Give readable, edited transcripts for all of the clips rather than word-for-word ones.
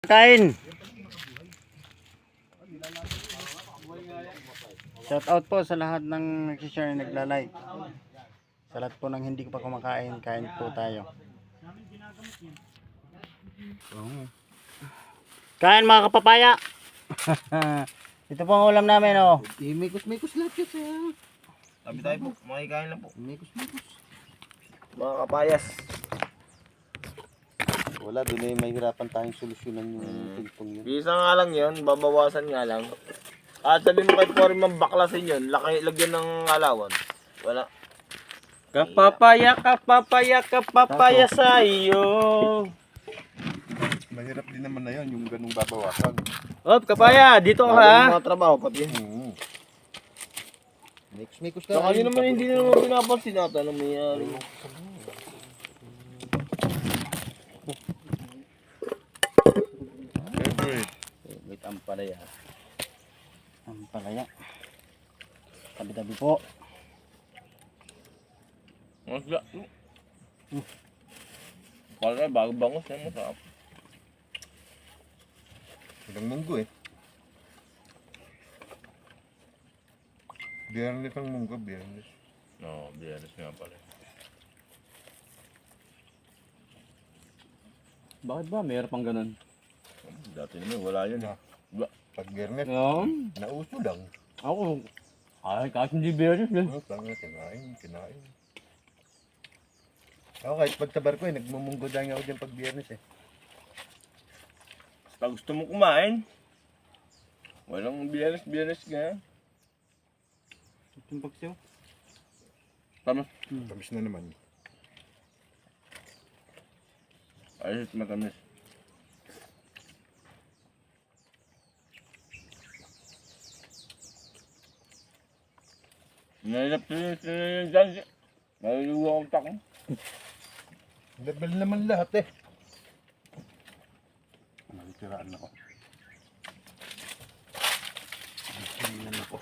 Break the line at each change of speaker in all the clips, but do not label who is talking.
Kain. Shout out po sa lahat ng nag-share na nagla-like. Sa lahat po ng hindi ko pa kumakain, kain po tayo. Kain mga kapapaya. Ito po ang ulam namin, oh.
Mikos-mikos lahat yun siya.
Sabi tayo po, makikain lang po.
Mikos-mikos.
Mga kapayas.
Wala, doon ay mahirapan tayong solusyonan yung pingpong yun.
Bisa nga lang yun, babawasan nga lang. At sabi mo kahit po rin mambaklasin yun, lagyan ng alawan. Wala. Kapapaya, kapapaya, kapapaya sa iyo.
Mahirap din naman na yun, yung ganung babawasan.
Hop, kapaya, dito ka ha. Mga trabaho pati.
Mikos-mikos ka.
Saka yun naman hindi naman pinapansin natin ang mayari.
Wait, ampalaya. Ampalaya. Tabi-tabi po.
Masla. Kala bago bangos na masarap.
Ilang munggo eh. Biyernes ang munggo, biyernes.
Oo, biyernes nga pala.
Bakit ba? Mayroon pang ganun.
Dati naman wala yun ha.
Pag biyernes,
Um,
nauso lang.
ako, kahit hindi beres eh.
Tanga, kinain. Ako kahit pag sa barko eh, nagmumunggo dahil ako dyan pag biyernes eh.
Basta gusto mo kumain. Walang biyernes nga.
Yung pagsiyo.
Tama.
Tamis na naman.
Ayos, matamis. Nahilap sila dyan. Naluluwa akong takong.
Level naman lahat eh. Nagtiraan ako. Nagtiraan ako.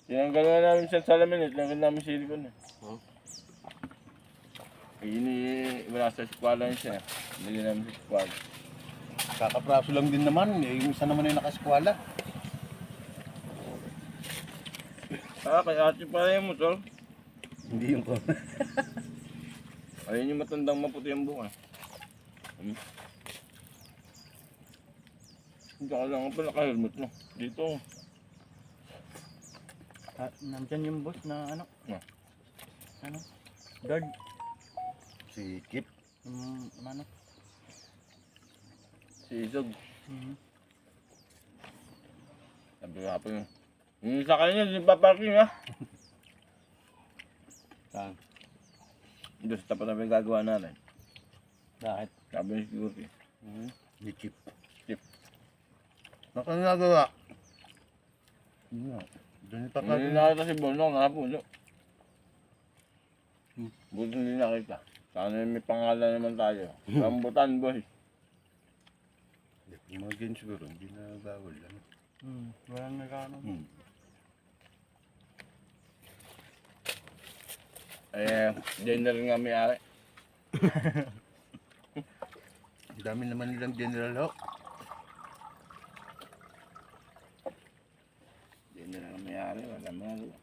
Tinanggal na namin sa salamin at tinanggal namin silikon eh. Wala sa eskwala yun siya. Hindi namin sa eskwala.
Kakapraso lang din naman eh. Yung isa naman ay nakaskwala.
Kaya ate pala yung motor.
Hindi yung ko.
Ayun yung matandang maputi ang buka. Hindi ka lang pa naka-helmet mo. Dito.
Nandyan yung boss na ano?
Ah.
Ano? Guard.
Si Kip.
Ano?
Si Isog.
Mhm.
Sabi nga po yun. Yung sa kanya, hindi pa parking ha.
Saan?
Doon sa tapat na gagawa natin.
Bakit?
Sabi ni security.
Ni Kip.
Kip.
Nakanagawa. Doon
Hindi
ipapagod.
nakita si Bonong, nakapuno. Buti hindi nakita. Sana may pangalan naman tayo. Rambutan boy.
Yung mga ganyan siguro, hindi na bawal. Ano?
Walang nagano.
Eh, dinner nga may-ari.
Ang dami naman nilang general ho.
Dinner nga may-ari, wala mga.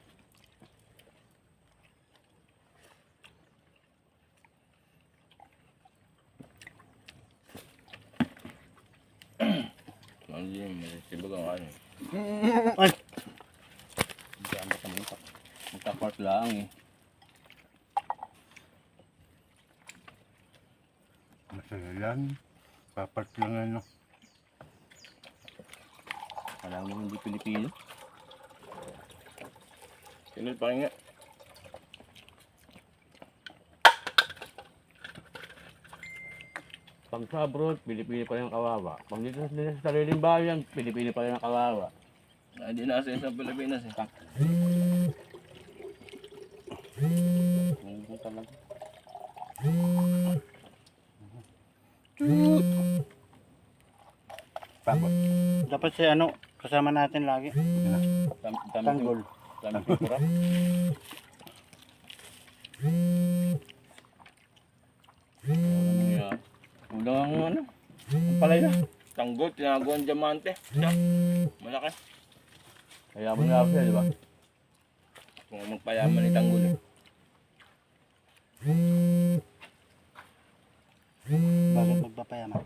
Hindi, masisibag ang ano.
Ay!
Hindi ang matamuntak. Magka-part lang eh.
Masaya yan. Papart lang ano.
Alam mo hindi Pilipino.
Sinil pa nga.
Pag sa abroad, Pilipino pa rin ang kawawa. Pag dito sa sariling bayan, Pilipino pa rin ang kawawa.
Hindi na sa isang Pilipinas eh.
Hindi talaga.
Papart.
Dapat si ano, kasama natin lagi.
Tanggol. Dami pipura. palay na.
Tanggol, tinago ang diamante. Siya, malaki.
Kaya mo na siya, di ba?
Kung magpayaman ni Tanggol eh.
Bakit magpapayaman?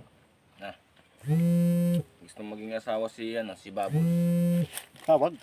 Gusto maging asawa si Baboy.
Tawag.